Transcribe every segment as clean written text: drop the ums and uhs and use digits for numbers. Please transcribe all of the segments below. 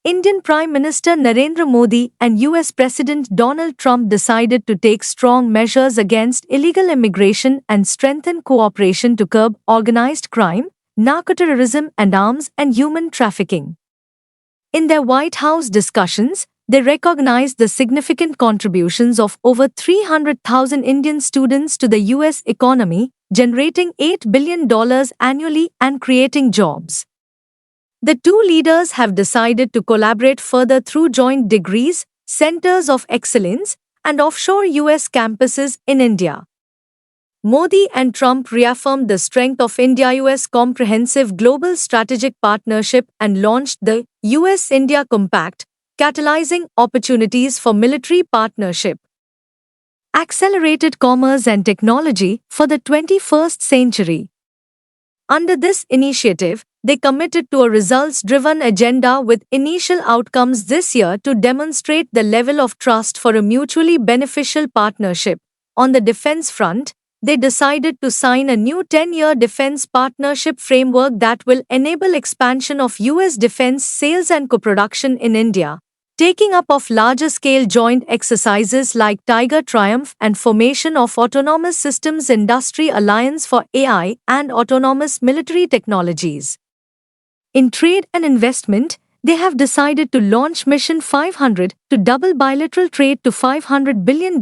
Indian Prime Minister Narendra Modi and US President Donald Trump decided to take strong measures against illegal immigration and strengthen cooperation to curb organized crime, narcoterrorism, and arms and human trafficking. In their White House discussions, they recognized the significant contributions of over 300,000 Indian students to the US economy, generating $8 billion annually and creating jobs. The two leaders have decided to collaborate further through joint degrees, centers of excellence, and offshore US campuses in India. Modi and Trump reaffirmed the strength of India-US Comprehensive Global Strategic Partnership and launched the US-India Compact, catalyzing opportunities for military partnership. Accelerated commerce and technology for the 21st century. Under this initiative, they committed to a results-driven agenda with initial outcomes this year to demonstrate the level of trust for a mutually beneficial partnership. On the defense front, they decided to sign a new 10-year defense partnership framework that will enable expansion of US defense sales and co-production in India, taking up of larger-scale joint exercises like Tiger Triumph and formation of Autonomous Systems Industry Alliance for AI and autonomous military technologies. In trade and investment, they have decided to launch Mission 500 to double bilateral trade to $500 billion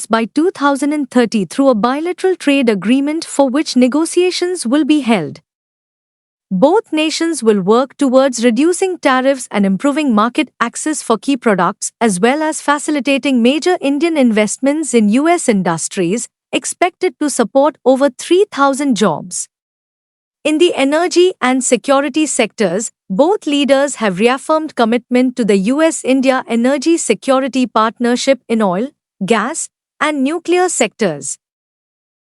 by 2030 through a bilateral trade agreement for which negotiations will be held. Both nations will work towards reducing tariffs and improving market access for key products as well as facilitating major Indian investments in US industries, expected to support over 3,000 jobs. In the energy and security sectors, both leaders have reaffirmed commitment to the US-India Energy Security Partnership in oil, gas, and nuclear sectors.